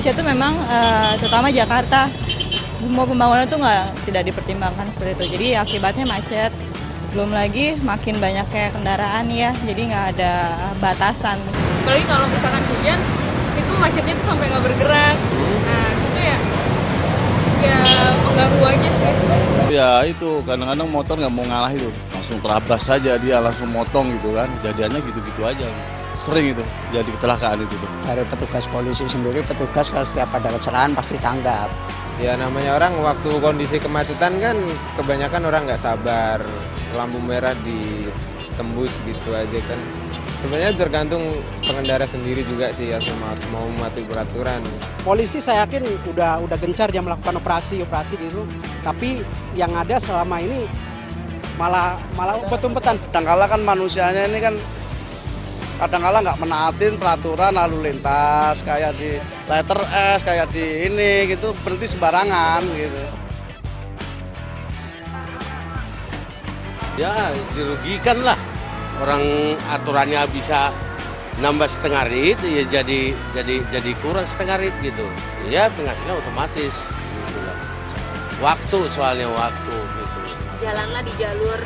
Indonesia itu memang terutama Jakarta, semua pembangunan itu tidak dipertimbangkan seperti itu. Jadi akibatnya macet. Belum lagi makin banyaknya kendaraan ya, jadi nggak ada batasan. Apalagi kalau misalkan hujan, itu macetnya tuh sampai nggak bergerak. Nah, situ ya mengganggu aja sih. Ya itu, kadang-kadang motor nggak mau ngalah itu, langsung terabas saja dia, langsung motong gitu kan, kejadiannya gitu-gitu aja. Sering itu, jadi kecelakaan itu tuh. Dari petugas polisi sendiri, petugas kalau setiap ada kecelakaan pasti tanggap. Ya namanya orang waktu kondisi kemacetan kan kebanyakan orang nggak sabar, lampu merah ditembus gitu aja kan. Sebenarnya tergantung pengendara sendiri juga sih ya, mau mematuhi peraturan. Polisi saya yakin udah gencar dia melakukan operasi gitu, tapi yang ada selama ini malah umpet-umpetan. Kadang-kala kan manusianya ini kan kadang-kala nggak menaatin peraturan lalu lintas, kayak di letter S, kayak di ini gitu, berhenti sembarangan gitu. Ya dirugikan lah, orang aturannya bisa nambah setengah rit, ya jadi kurang setengah rit gitu. Ya penghasilan otomatis gitu lah. Waktu soalnya waktu gitu. Jalanlah di jalur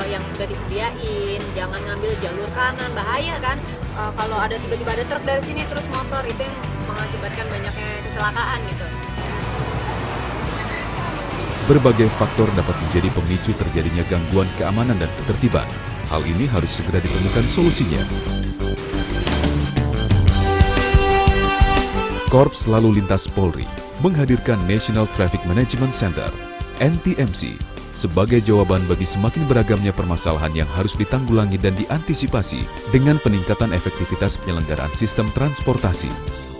yang udah disediain, jangan ngambil jalur kanan, bahaya kan. Kalau ada tiba-tiba ada truk dari sini terus motor, itu yang mengakibatkan banyaknya kecelakaan gitu. Berbagai faktor dapat menjadi pemicu terjadinya gangguan keamanan dan ketertiban. Hal ini harus segera ditemukan solusinya. Korps Lalu Lintas Polri menghadirkan National Traffic Management Center, NTMC, sebagai jawaban bagi semakin beragamnya permasalahan yang harus ditanggulangi dan diantisipasi dengan peningkatan efektivitas penyelenggaraan sistem transportasi.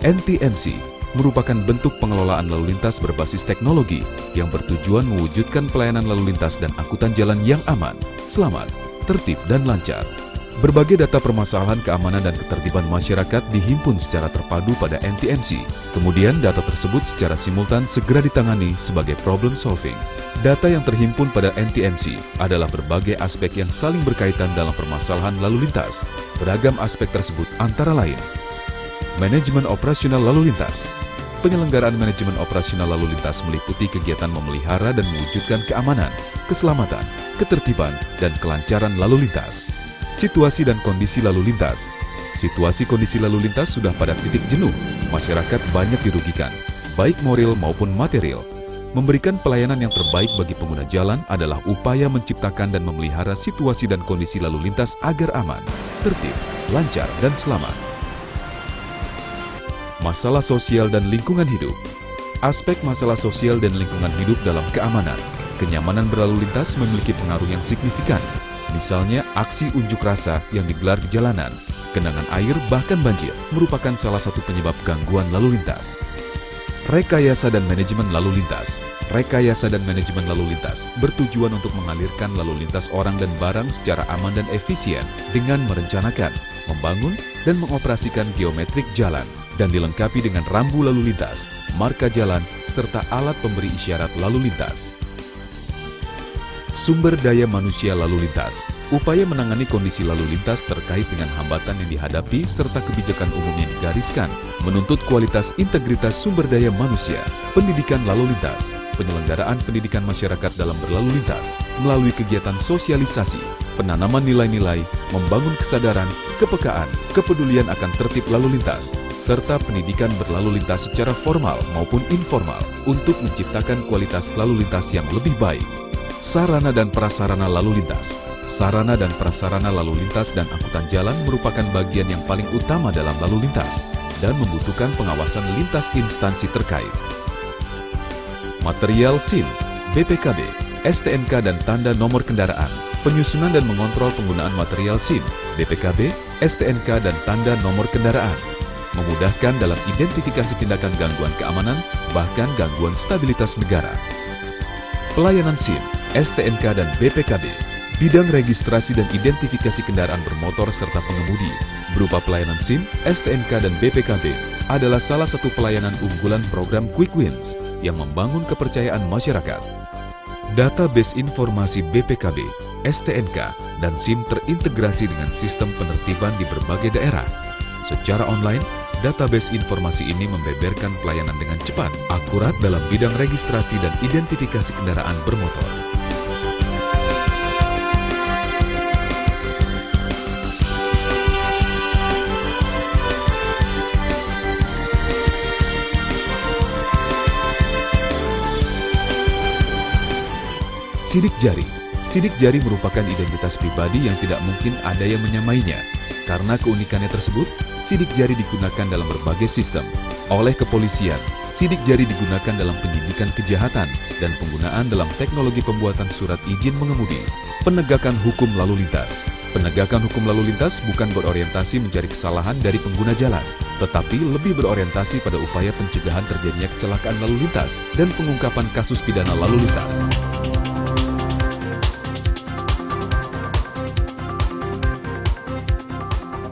NTMC merupakan bentuk pengelolaan lalu lintas berbasis teknologi yang bertujuan mewujudkan pelayanan lalu lintas dan angkutan jalan yang aman, selamat, tertib, dan lancar. Berbagai data permasalahan keamanan dan ketertiban masyarakat dihimpun secara terpadu pada NTMC. Kemudian data tersebut secara simultan segera ditangani sebagai problem solving. Data yang terhimpun pada NTMC adalah berbagai aspek yang saling berkaitan dalam permasalahan lalu lintas. Beragam aspek tersebut antara lain: manajemen operasional lalu lintas. Penyelenggaraan manajemen operasional lalu lintas meliputi kegiatan memelihara dan mewujudkan keamanan, keselamatan, ketertiban, dan kelancaran lalu lintas. Situasi dan kondisi lalu lintas. Situasi kondisi lalu lintas sudah pada titik jenuh, masyarakat banyak dirugikan, baik moral maupun material. Memberikan pelayanan yang terbaik bagi pengguna jalan adalah upaya menciptakan dan memelihara situasi dan kondisi lalu lintas agar aman, tertib, lancar, dan selamat. Masalah sosial dan lingkungan hidup. Aspek masalah sosial dan lingkungan hidup dalam keamanan, kenyamanan berlalu lintas memiliki pengaruh yang signifikan. Misalnya, aksi unjuk rasa yang digelar di jalanan, genangan air, bahkan banjir merupakan salah satu penyebab gangguan lalu lintas. Rekayasa dan manajemen lalu lintas. Rekayasa dan manajemen lalu lintas bertujuan untuk mengalirkan lalu lintas orang dan barang secara aman dan efisien dengan merencanakan, membangun, dan mengoperasikan geometrik jalan, dan dilengkapi dengan rambu lalu lintas, marka jalan, serta alat pemberi isyarat lalu lintas. Sumber daya manusia lalu lintas. Upaya menangani kondisi lalu lintas terkait dengan hambatan yang dihadapi serta kebijakan umum yang digariskan, menuntut kualitas integritas sumber daya manusia, pendidikan lalu lintas, penyelenggaraan pendidikan masyarakat dalam berlalu lintas, melalui kegiatan sosialisasi, penanaman nilai-nilai, membangun kesadaran, kepekaan, kepedulian akan tertib lalu lintas, serta pendidikan berlalu lintas secara formal maupun informal untuk menciptakan kualitas lalu lintas yang lebih baik. Sarana dan prasarana lalu lintas. Sarana dan prasarana lalu lintas dan angkutan jalan merupakan bagian yang paling utama dalam lalu lintas dan membutuhkan pengawasan lintas instansi terkait. Material SIM, BPKB, STNK dan tanda nomor kendaraan. Penyusunan dan mengontrol penggunaan material SIM, BPKB, STNK dan tanda nomor kendaraan. Memudahkan dalam identifikasi tindakan gangguan keamanan, bahkan gangguan stabilitas negara. Pelayanan SIM, STNK dan BPKB, bidang registrasi dan identifikasi kendaraan bermotor serta pengemudi, berupa pelayanan SIM, STNK dan BPKB, adalah salah satu pelayanan unggulan program Quick Wins yang membangun kepercayaan masyarakat. Database informasi BPKB, STNK, dan SIM terintegrasi dengan sistem penertiban di berbagai daerah. Secara online, database informasi ini membeberkan pelayanan dengan cepat, akurat dalam bidang registrasi dan identifikasi kendaraan bermotor. Sidik jari. Sidik jari merupakan identitas pribadi yang tidak mungkin ada yang menyamainya. Karena keunikannya tersebut, sidik jari digunakan dalam berbagai sistem. Oleh kepolisian, sidik jari digunakan dalam penyidikan kejahatan dan penggunaan dalam teknologi pembuatan surat izin mengemudi. Penegakan hukum lalu lintas. Penegakan hukum lalu lintas bukan berorientasi mencari kesalahan dari pengguna jalan, tetapi lebih berorientasi pada upaya pencegahan terjadinya kecelakaan lalu lintas dan pengungkapan kasus pidana lalu lintas.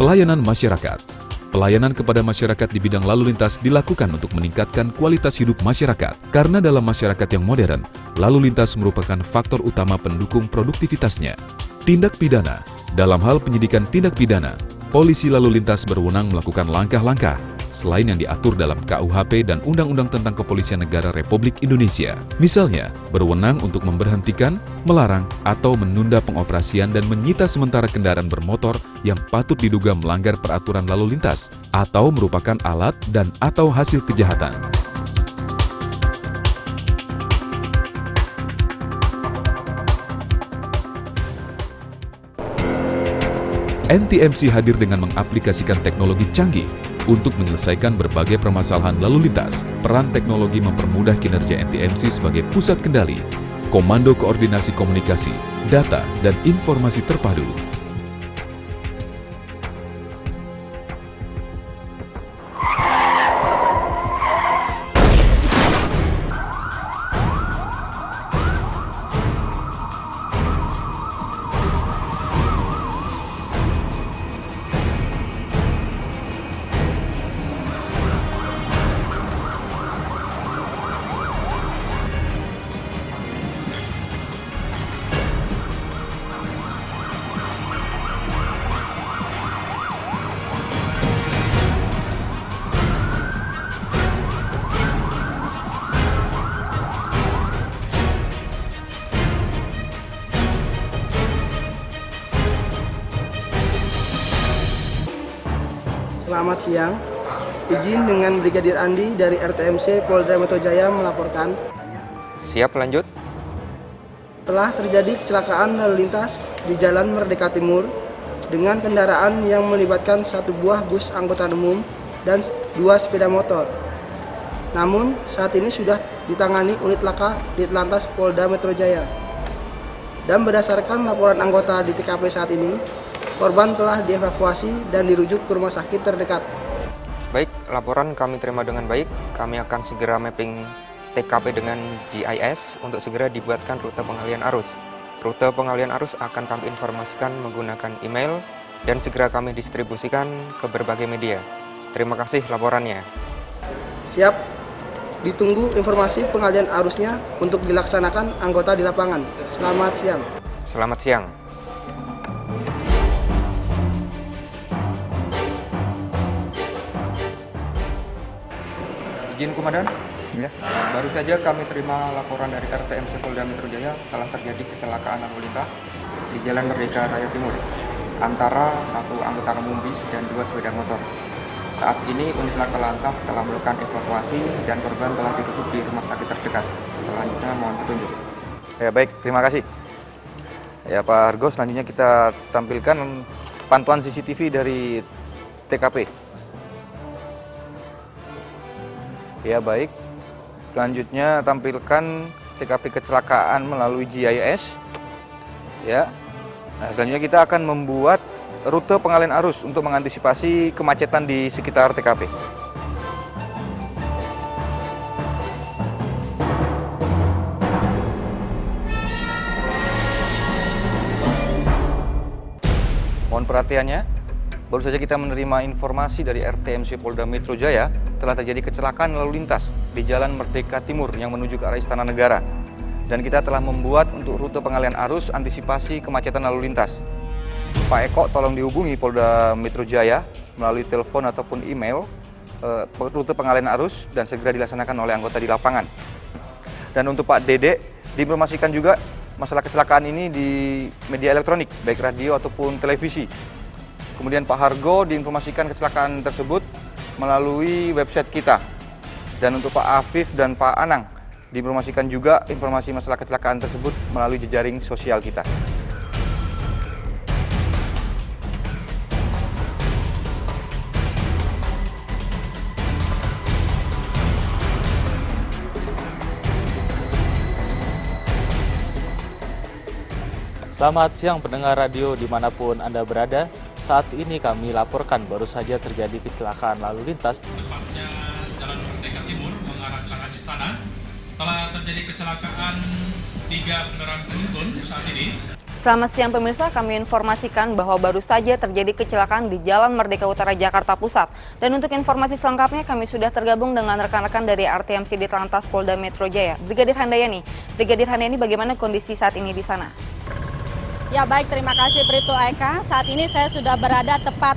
Pelayanan masyarakat. Pelayanan kepada masyarakat di bidang lalu lintas dilakukan untuk meningkatkan kualitas hidup masyarakat. Karena dalam masyarakat yang modern, lalu lintas merupakan faktor utama pendukung produktivitasnya. Tindak pidana. Dalam hal penyidikan tindak pidana, polisi lalu lintas berwenang melakukan langkah-langkah selain yang diatur dalam KUHP dan Undang-Undang tentang Kepolisian Negara Republik Indonesia. Misalnya, berwenang untuk memberhentikan, melarang, atau menunda pengoperasian dan menyita sementara kendaraan bermotor yang patut diduga melanggar peraturan lalu lintas atau merupakan alat dan atau hasil kejahatan. NTMC hadir dengan mengaplikasikan teknologi canggih untuk menyelesaikan berbagai permasalahan lalu lintas. Peran teknologi mempermudah kinerja NTMC sebagai pusat kendali, komando koordinasi komunikasi, data, dan informasi terpadu. Selamat siang, izin dengan Brigadir Andi dari RTMC Polda Metro Jaya melaporkan. Siap, lanjut. Telah terjadi kecelakaan lalu lintas di Jalan Merdeka Timur dengan kendaraan yang melibatkan satu buah bus angkutan umum dan 2 sepeda motor. Namun saat ini sudah ditangani unit laka Ditlantas Polda Metro Jaya. Dan berdasarkan laporan anggota di TKP saat ini, korban telah dievakuasi dan dirujuk ke rumah sakit terdekat. Baik, laporan kami terima dengan baik. Kami akan segera mapping TKP dengan GIS untuk segera dibuatkan rute pengalian arus. Rute pengalian arus akan kami informasikan menggunakan email dan segera kami distribusikan ke berbagai media. Terima kasih laporannya. Siap, ditunggu informasi pengalian arusnya untuk dilaksanakan anggota di lapangan. Selamat siang. Selamat siang. Izin Komandan, ya. Baru saja kami terima laporan dari RTMC Polda Metro Jaya telah terjadi kecelakaan lalu lintas di Jalan Merdeka Raya Timur antara satu anggota umum bis dan 2 sepeda motor. Saat ini unit laka lantas telah melakukan evakuasi dan korban telah dirujuk di rumah sakit terdekat. Selanjutnya mohon petunjuk. Ya baik, terima kasih. Ya Pak Argo, selanjutnya kita tampilkan pantauan CCTV dari TKP. Ya baik, selanjutnya tampilkan TKP kecelakaan melalui GIS. Ya, nah, selanjutnya kita akan membuat rute pengalian arus untuk mengantisipasi kemacetan di sekitar TKP. Mohon perhatiannya. Baru saja kita menerima informasi dari RTMC Polda Metro Jaya telah terjadi kecelakaan lalu lintas di Jalan Merdeka Timur yang menuju ke arah Istana Negara. Dan kita telah membuat untuk rute pengalian arus antisipasi kemacetan lalu lintas. Pak Eko tolong dihubungi Polda Metro Jaya melalui telepon ataupun email rute pengalihan arus dan segera dilaksanakan oleh anggota di lapangan. Dan untuk Pak Dede, diinformasikan juga masalah kecelakaan ini di media elektronik, baik radio ataupun televisi. Kemudian Pak Hargo diinformasikan kecelakaan tersebut melalui website kita. Dan untuk Pak Afif dan Pak Anang, diinformasikan juga informasi masalah kecelakaan tersebut melalui jejaring sosial kita. Selamat siang pendengar radio dimanapun Anda berada. Saat ini kami laporkan baru saja terjadi kecelakaan lalu lintas. Tepatnya Jalan Merdeka Timur mengarah ke arah Istana. Telah terjadi kecelakaan 3 kendaraan beruntun saat ini. Selamat siang pemirsa, kami informasikan bahwa baru saja terjadi kecelakaan di Jalan Merdeka Utara, Jakarta Pusat. Dan untuk informasi selengkapnya kami sudah tergabung dengan rekan-rekan dari RTMC Ditlantas Polda Metro Jaya, Brigadir Handayani. Brigadir Handayani, bagaimana kondisi saat ini di sana? Ya baik, terima kasih Brito Eka. Saat ini saya sudah berada tepat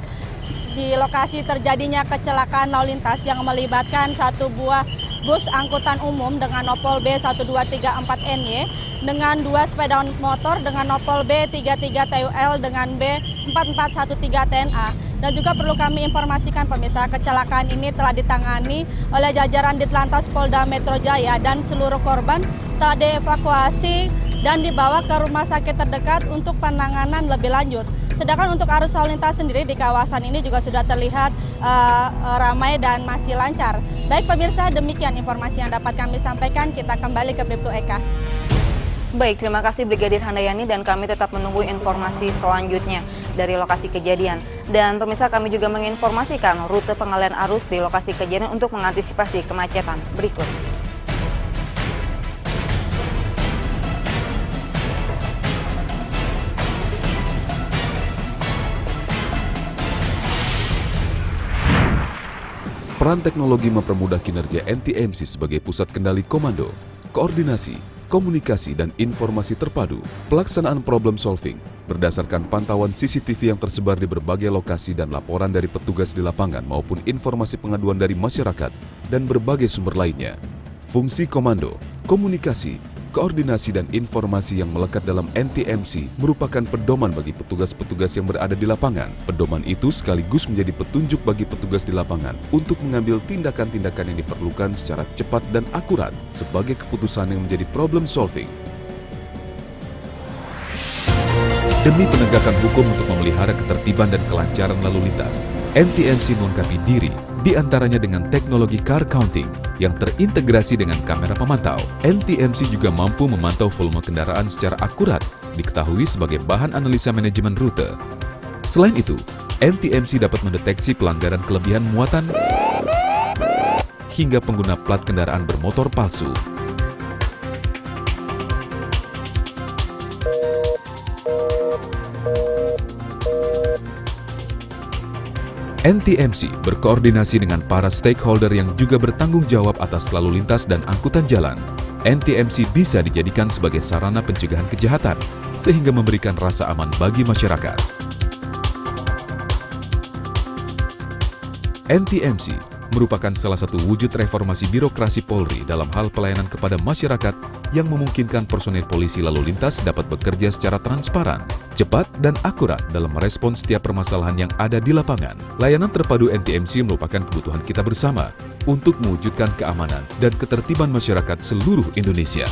di lokasi terjadinya kecelakaan lalu lintas yang melibatkan satu buah bus angkutan umum dengan nopol B1234NY dengan 2 sepeda motor dengan nopol B33TUL dengan B4413TNA. Dan juga perlu kami informasikan pemirsa, kecelakaan ini telah ditangani oleh jajaran Ditlantas Polda Metro Jaya dan seluruh korban telah dievakuasi dan dibawa ke rumah sakit terdekat untuk penanganan lebih lanjut. Sedangkan untuk arus lalu lintas sendiri di kawasan ini juga sudah terlihat ramai dan masih lancar. Baik pemirsa, demikian informasi yang dapat kami sampaikan. Kita kembali ke Bribtu Eka. Baik, terima kasih Brigadir Handayani dan kami tetap menunggu informasi selanjutnya dari lokasi kejadian. Dan pemirsa, kami juga menginformasikan rute pengalihan arus di lokasi kejadian untuk mengantisipasi kemacetan berikut. Peran teknologi mempermudah kinerja NTMC sebagai pusat kendali komando, koordinasi, komunikasi, dan informasi terpadu, pelaksanaan problem solving, berdasarkan pantauan CCTV yang tersebar di berbagai lokasi dan laporan dari petugas di lapangan maupun informasi pengaduan dari masyarakat dan berbagai sumber lainnya. Fungsi komando, komunikasi, koordinasi, dan informasi yang melekat dalam NTMC merupakan pedoman bagi petugas-petugas yang berada di lapangan. Pedoman itu sekaligus menjadi petunjuk bagi petugas di lapangan untuk mengambil tindakan-tindakan yang diperlukan secara cepat dan akurat sebagai keputusan yang menjadi problem solving. Demi penegakan hukum untuk memelihara ketertiban dan kelancaran lalu lintas, NTMC melengkapi diri diantaranya dengan teknologi car counting yang terintegrasi dengan kamera pemantau. NTMC juga mampu memantau volume kendaraan secara akurat, diketahui sebagai bahan analisa manajemen rute. Selain itu, NTMC dapat mendeteksi pelanggaran kelebihan muatan hingga pengguna plat kendaraan bermotor palsu. NTMC berkoordinasi dengan para stakeholder yang juga bertanggung jawab atas lalu lintas dan angkutan jalan. NTMC bisa dijadikan sebagai sarana pencegahan kejahatan, sehingga memberikan rasa aman bagi masyarakat. NTMC merupakan salah satu wujud reformasi birokrasi Polri dalam hal pelayanan kepada masyarakat yang memungkinkan personil polisi lalu lintas dapat bekerja secara transparan, cepat, dan akurat dalam merespons setiap permasalahan yang ada di lapangan. Layanan terpadu NTMC merupakan kebutuhan kita bersama untuk mewujudkan keamanan dan ketertiban masyarakat seluruh Indonesia.